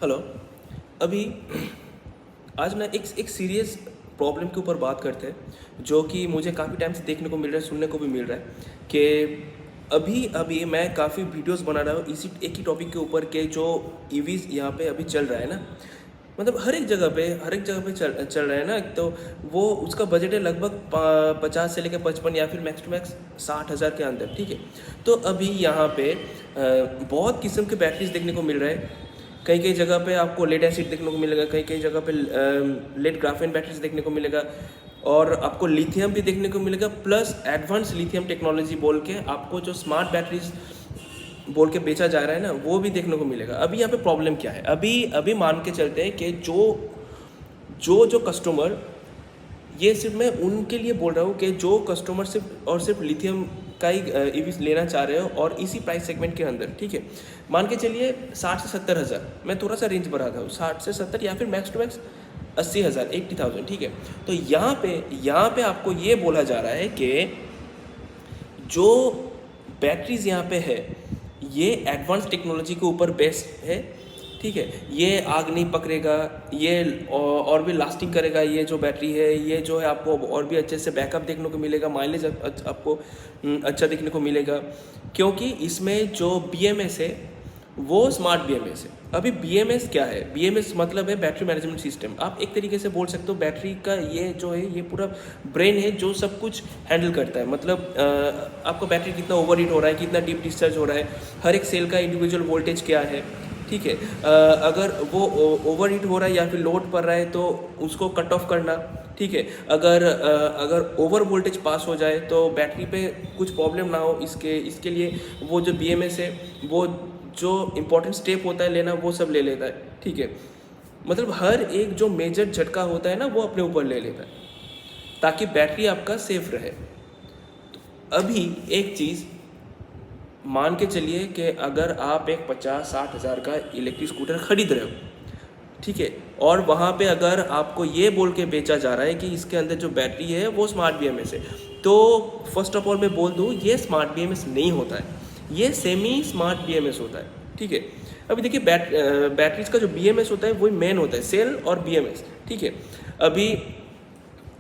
Hello. अभी आज ना एक सीरियस प्रॉब्लम के ऊपर बात करते हैं जो कि मुझे काफ़ी टाइम से देखने को मिल रहा है, सुनने को भी मिल रहा है कि अभी अभी मैं काफ़ी वीडियोस बना रहा हूँ इसी एक ही टॉपिक के ऊपर के जो ईवीज़ यहाँ पे अभी चल रहा है ना, मतलब हर एक जगह पे चल रहा है ना। तो वो उसका बजट है लगभग 50 से लेकर 55 या फिर मैक्स टू मैक्स 60,000 के अंदर, ठीक है। तो अभी यहाँ पे बहुत किस्म के बैटरीज देखने को मिल रहा है। कई कई जगह पे आपको लेड एसिड देखने को मिलेगा, कई कई जगह पे लेड ग्राफेन बैटरीज देखने को मिलेगा, और आपको लिथियम भी देखने को मिलेगा, प्लस एडवांस लिथियम टेक्नोलॉजी बोल के आपको जो स्मार्ट बैटरीज बोल के बेचा जा रहा है ना, वो भी देखने को मिलेगा। अभी यहाँ पे प्रॉब्लम क्या है, अभी अभी मान के चलते हैं कि जो कस्टमर, ये सिर्फ मैं उनके लिए बोल रहा हूँ कि जो कस्टमर सिर्फ और सिर्फ लिथियम का ही ईवी लेना चाह रहे हो और इसी प्राइस सेगमेंट के अंदर, ठीक है। मान के चलिए 60 से 70 हज़ार, मैं थोड़ा सा रेंज बढ़ाता हूँ, 60 से 70 या फिर मैक्स टू मैक्स 80,000, 80,000, ठीक है। तो यहाँ पे आपको ये बोला जा रहा है कि जो बैटरीज यहाँ पे है ये एडवांस टेक्नोलॉजी के ऊपर बेस्ड है, ठीक है। ये आग नहीं पकड़ेगा, ये और भी लास्टिंग करेगा। ये जो बैटरी है ये जो है आपको और भी अच्छे से बैकअप देखने को मिलेगा, माइलेज आपको अच्छा देखने को मिलेगा, क्योंकि इसमें जो BMS है वो स्मार्ट BMS है। अभी BMS क्या है? BMS मतलब है बैटरी मैनेजमेंट सिस्टम। आप एक तरीके से बोल सकते हो बैटरी का ये जो है ये पूरा ब्रेन है जो सब कुछ हैंडल करता है। मतलब आपका बैटरी कितना ओवरहीट हो रहा है, कितना डीप डिस्चार्ज हो रहा है, हर एक सेल का इंडिविजुअल वोल्टेज क्या है, ठीक है। अगर वो ओवरहीट हो रहा है या फिर लोड पड़ रहा है तो उसको कट ऑफ करना, ठीक है। अगर ओवर वोल्टेज पास हो जाए तो बैटरी पे कुछ प्रॉब्लम ना हो, इसके लिए वो जो BMS है वो जो इम्पोर्टेंट स्टेप होता है लेना वो सब ले लेता है, ठीक है। मतलब हर एक जो मेजर झटका होता है ना वो अपने ऊपर ले लेता है ताकि बैटरी आपका सेफ रहे। अभी एक चीज़ मान के चलिए कि अगर आप एक 50-60 हज़ार का इलेक्ट्रिक स्कूटर खरीद रहे हो, ठीक है, और वहाँ पे अगर आपको ये बोल के बेचा जा रहा है कि इसके अंदर जो बैटरी है वो स्मार्ट BMS है, तो फर्स्ट ऑफ ऑल मैं बोल दूँ ये स्मार्ट BMS नहीं होता है, ये सेमी स्मार्ट BMS होता है, ठीक है। अभी देखिए बैटरीज का जो BMS होता है वही मेन होता है, सेल और BMS, ठीक है। अभी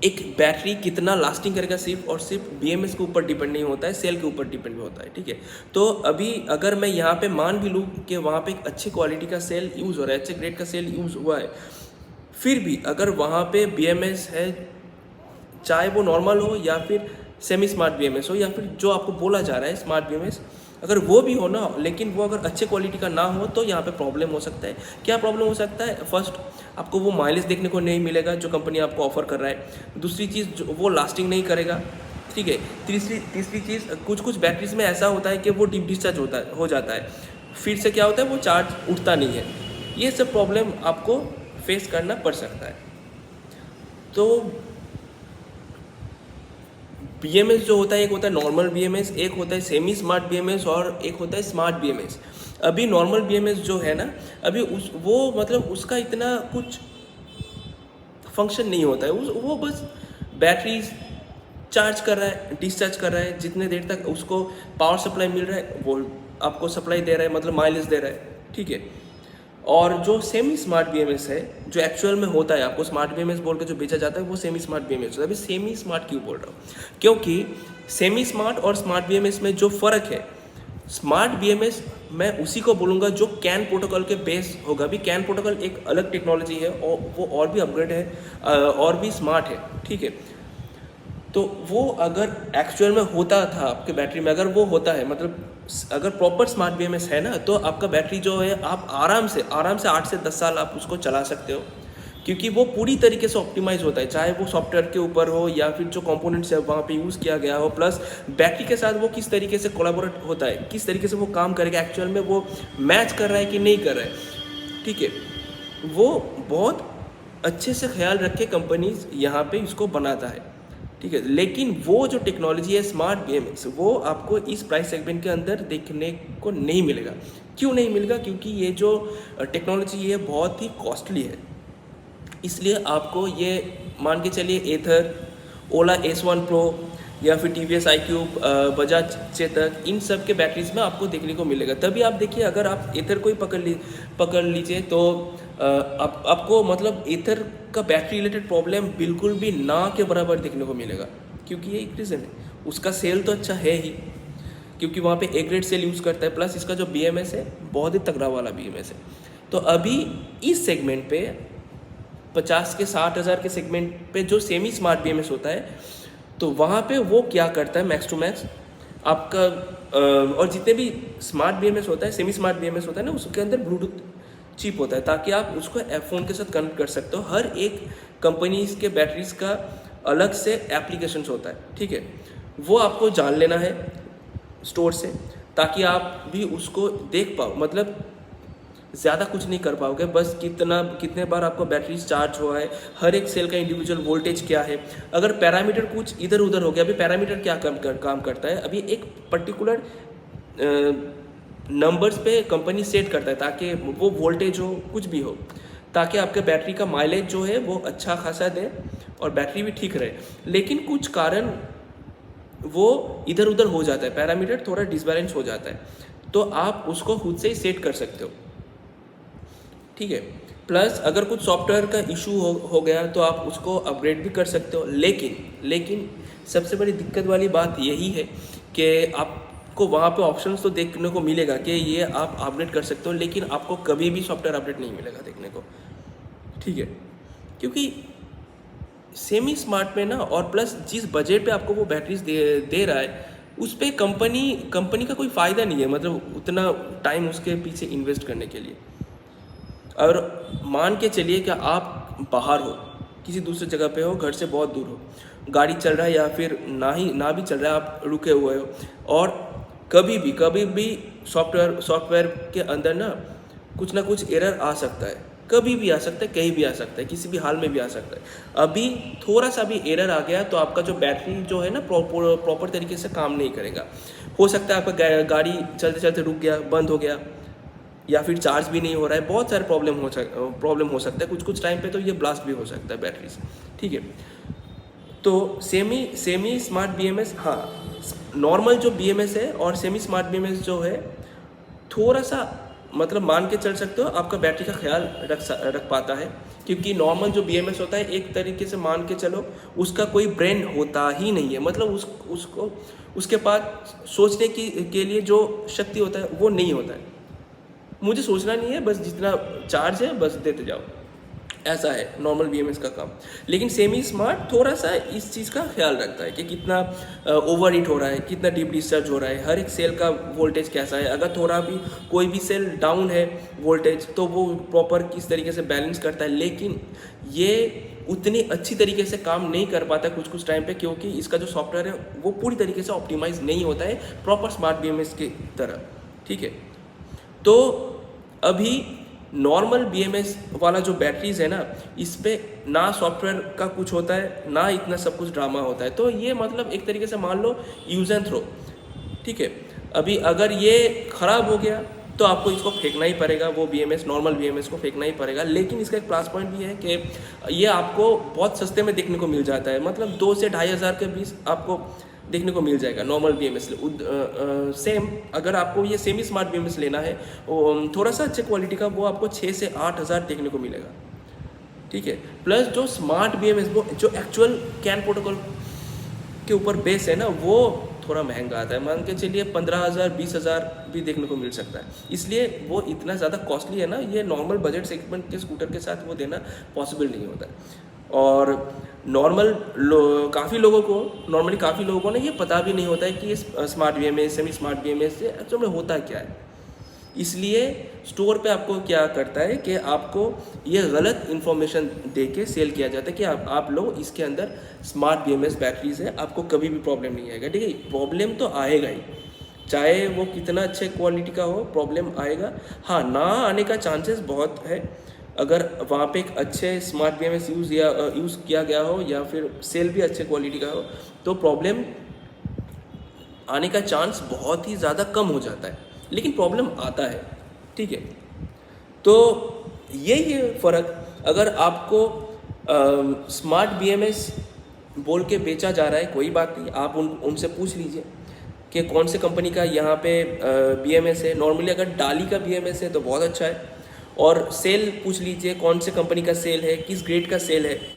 एक बैटरी कितना लास्टिंग करेगा सिर्फ और सिर्फ BMS के ऊपर डिपेंड नहीं होता है, सेल के ऊपर डिपेंड होता है, ठीक है। तो अभी अगर मैं यहाँ पे मान भी लूँ कि वहाँ पे एक अच्छी क्वालिटी का सेल यूज़ हो रहा है, अच्छे ग्रेड का सेल यूज़ हुआ है, फिर भी अगर वहाँ पे BMS है, चाहे वो नॉर्मल हो या फिर सेमी स्मार्ट BMS हो या फिर जो आपको बोला जा रहा है स्मार्ट BMS, अगर वो भी हो ना, लेकिन वो अगर अच्छे क्वालिटी का ना हो तो यहाँ पे प्रॉब्लम हो सकता है। क्या प्रॉब्लम हो सकता है? फर्स्ट, आपको वो माइलेज देखने को नहीं मिलेगा जो कंपनी आपको ऑफर कर रहा है। दूसरी चीज़ वो लास्टिंग नहीं करेगा, ठीक है। तीसरी चीज़, कुछ बैटरीज में ऐसा होता है कि वो डीप डिस्चार्ज हो जाता है, फिर से क्या होता है वो चार्ज उठता नहीं है। ये सब प्रॉब्लम आपको फेस करना पड़ सकता है। तो BMS जो होता है, एक होता है नॉर्मल BMS, एक होता है सेमी स्मार्ट BMS और एक होता है स्मार्ट BMS। अभी नॉर्मल BMS जो है ना, अभी वो मतलब उसका इतना कुछ फंक्शन नहीं होता है, वो बस बैटरी चार्ज कर रहा है, डिस्चार्ज कर रहा है, जितने देर तक उसको पावर सप्लाई मिल रहा है वो आपको सप्लाई दे रहा है, मतलब माइलेज दे रहा है, ठीक है। और जो सेमी स्मार्ट BMS है जो एक्चुअल में होता है, आपको स्मार्ट BMS बोल के जो बेचा जाता है वो सेमी स्मार्ट BMS होता है। अभी सेमी स्मार्ट क्यों बोल रहा हूँ? क्योंकि सेमी स्मार्ट और स्मार्ट BMS में जो फ़र्क है, स्मार्ट BMS मैं उसी को बोलूँगा जो कैन प्रोटोकॉल के बेस होगा। अभी कैन प्रोटोकॉल एक अलग टेक्नोलॉजी है और वो और भी अपग्रेड है और भी स्मार्ट है, ठीक है। तो वो अगर एक्चुअल में होता था आपके बैटरी में, अगर वो होता है, मतलब अगर प्रॉपर स्मार्ट BMS है ना, तो आपका बैटरी जो है आप आराम से 8 से 10 साल आप उसको चला सकते हो, क्योंकि वो पूरी तरीके से ऑप्टिमाइज होता है, चाहे वो सॉफ्टवेयर के ऊपर हो या फिर जो कंपोनेंट्स है वहाँ पे यूज़ किया गया हो, प्लस बैटरी के साथ वो किस तरीके से कोलैबोरेट होता है, किस तरीके से वो काम करेगा, एक्चुअल में वो मैच कर रहा है कि नहीं कर रहा है, ठीक है। वो बहुत अच्छे से ख्याल रख के कंपनीज यहाँ पे इसको बनाता है, ठीक है। लेकिन वो जो टेक्नोलॉजी है स्मार्ट BMS वो आपको इस प्राइस सेगमेंट के अंदर देखने को नहीं मिलेगा। क्यों नहीं मिलेगा? क्योंकि ये जो टेक्नोलॉजी है बहुत ही कॉस्टली है। इसलिए आपको ये मान के चलिए एथर, ओला S1 Pro या फिर TVS iQube, बजाज चेतक, इन सब के बैटरीज में आपको देखने को मिलेगा। तभी आप देखिए, अगर आप एथर कोई पकड़ लीजिए तो आपको मतलब एथर का बैटरी रिलेटेड प्रॉब्लम बिल्कुल भी ना के बराबर देखने को मिलेगा, क्योंकि ये एक रीज़न है, उसका सेल तो अच्छा है ही, क्योंकि वहाँ पे A ग्रेड सेल यूज़ करता है, प्लस इसका जो BMS है बहुत ही तगड़ा वाला BMS है। तो अभी इस सेगमेंट पे 50 के 60 हज़ार के सेगमेंट पे जो सेमी स्मार्ट BMS होता है, तो वहाँ पे वो क्या करता है मैक्स टू मैक्स आपका और जितने भी स्मार्ट BMS होता है, सेमी स्मार्ट BMS होता है ना, उसके अंदर ब्लूटूथ चिप होता है, ताकि आप उसको फ़ोन के साथ कनेक्ट कर सकते हो। हर एक कंपनीज के बैटरीज का अलग से एप्लीकेशंस होता है, ठीक है, वो आपको जान लेना है स्टोर से, ताकि आप भी उसको देख पाओ। मतलब ज़्यादा कुछ नहीं कर पाओगे, बस कितने बार आपको बैटरी चार्ज हुआ है, हर एक सेल का इंडिविजुअल वोल्टेज क्या है। अगर पैरामीटर कुछ इधर उधर हो गया, अभी पैरामीटर क्या काम करता है, अभी एक पर्टिकुलर नंबर्स पे कंपनी सेट करता है, ताकि वो वोल्टेज हो, कुछ भी हो, ताकि आपके बैटरी का माइलेज जो है वो अच्छा खासा दे और बैटरी भी ठीक रहे। लेकिन कुछ कारण वो इधर उधर हो जाता है, पैरामीटर थोड़ा डिसबैलेंस हो जाता है, तो आप उसको खुद से ही सेट कर सकते हो, ठीक है। प्लस अगर कुछ सॉफ्टवेयर का इशू हो गया तो आप उसको अपग्रेड भी कर सकते हो। लेकिन सबसे बड़ी दिक्कत वाली बात यही है कि आपको वहाँ पे ऑप्शंस तो देखने को मिलेगा कि ये आप अपडेट कर सकते हो, लेकिन आपको कभी भी सॉफ्टवेयर अपडेट नहीं मिलेगा देखने को, ठीक है, क्योंकि सेमी स्मार्ट में ना, और प्लस जिस बजट पे आपको वो बैटरीज दे रहा है, उस पर कंपनी का कोई फ़ायदा नहीं है, मतलब उतना टाइम उसके पीछे इन्वेस्ट करने के लिए। और मान के चलिए कि आप बाहर हो, किसी दूसरी जगह पे हो, घर से बहुत दूर हो, गाड़ी चल रहा है या फिर ना भी चल रहा है, आप रुके हुए हो, और कभी भी सॉफ्टवेयर के अंदर ना कुछ एरर आ सकता है, कभी भी आ सकता है, कहीं भी आ सकता है, किसी भी हाल में भी आ सकता है। अभी थोड़ा सा भी एरर आ गया तो आपका जो बैटरी जो है ना प्रॉपर तरीके से काम नहीं करेगा। हो सकता है आपका गाड़ी चलते चलते रुक गया, बंद हो गया, या फिर चार्ज भी नहीं हो रहा है, बहुत सारे प्रॉब्लम हो सकता है। कुछ टाइम पे तो ये ब्लास्ट भी हो सकता है बैटरी से, ठीक है। तो सेमी स्मार्ट BMS, हाँ, नॉर्मल जो BMS है और सेमी स्मार्ट BMS जो है, थोड़ा सा मतलब मान के चल सकते हो, आपका बैटरी का ख्याल रख पाता है, क्योंकि नॉर्मल जो BMS होता है, एक तरीके से मान के चलो उसका कोई ब्रेन होता ही नहीं है, मतलब उसको उसके पास सोचने के लिए जो शक्ति होता है वो नहीं होता है। मुझे सोचना नहीं है, बस जितना चार्ज है बस देते जाओ, ऐसा है नॉर्मल BMS का काम। लेकिन सेमी स्मार्ट थोड़ा सा इस चीज़ का ख्याल रखता है कि कितना ओवर हीट हो रहा है, कितना डीप डिस्चार्ज हो रहा है, हर एक सेल का वोल्टेज कैसा है, अगर थोड़ा भी कोई भी सेल डाउन है वोल्टेज, तो वो प्रॉपर किस तरीके से बैलेंस करता है। लेकिन ये उतनी अच्छी तरीके से काम नहीं कर पाता कुछ टाइम पे, क्योंकि इसका जो सॉफ्टवेयर है वो पूरी तरीके से ऑप्टिमाइज नहीं होता है प्रॉपर स्मार्ट BMS की तरह, ठीक है। तो अभी नॉर्मल BMS वाला जो बैटरीज है ना, इस पे ना सॉफ्टवेयर का कुछ होता है, ना इतना सब कुछ ड्रामा होता है। तो ये मतलब एक तरीके से मान लो यूज़ एंड थ्रो, ठीक है। अभी अगर ये ख़राब हो गया तो आपको इसको फेंकना ही पड़ेगा, वो BMS नॉर्मल BMS को फेंकना ही पड़ेगा। लेकिन इसका एक प्लस पॉइंट भी है कि ये आपको बहुत सस्ते में देखने को मिल जाता है, मतलब 2 से 2.5 हज़ार के बीच आपको देखने को मिल जाएगा नॉर्मल BMS। सेम अगर आपको ये सेमी स्मार्ट BMS लेना है थोड़ा सा अच्छे क्वालिटी का, वो आपको 6 से 8 हज़ार देखने को मिलेगा, ठीक है। प्लस जो स्मार्ट BMS वो जो एक्चुअल CAN प्रोटोकॉल के ऊपर बेस है ना, वो थोड़ा महंगा आता है, मान के चलिए 15,000 20,000 भी देखने को मिल सकता है। इसलिए वो इतना ज़्यादा कॉस्टली है ना, ये नॉर्मल बजट सेगमेंट के स्कूटर के साथ वो देना पॉसिबल नहीं होता है। और काफ़ी लोगों को ना ये पता भी नहीं होता है कि ये smart BMS semi smart BMS से एक्चुअल में होता क्या है। इसलिए स्टोर पे आपको क्या करता है कि आपको ये गलत इन्फॉर्मेशन दे के सेल किया जाता है कि आप लोग इसके अंदर स्मार्ट BMS बैटरीज है, आपको कभी भी प्रॉब्लम नहीं आएगा, ठीक है। प्रॉब्लम तो आएगा ही, चाहे वो कितना अच्छे क्वालिटी का हो, प्रॉब्लम आएगा। हाँ, ना आने का चांसेस बहुत है, अगर वहाँ पे एक अच्छे स्मार्ट BMS यूज़ किया गया हो या फिर सेल भी अच्छे क्वालिटी का हो, तो प्रॉब्लम आने का चांस बहुत ही ज़्यादा कम हो जाता है, लेकिन प्रॉब्लम आता है, ठीक है। तो यही है फ़र्क। अगर आपको स्मार्ट BMS बोल के बेचा जा रहा है, कोई बात नहीं, आप उनसे पूछ लीजिए कि कौन से कंपनी का यहाँ पे BMS है। नॉर्मली अगर डाली का BMS है तो बहुत अच्छा है। और सेल पूछ लीजिए कौन से कंपनी का सेल है, किस ग्रेड का सेल है।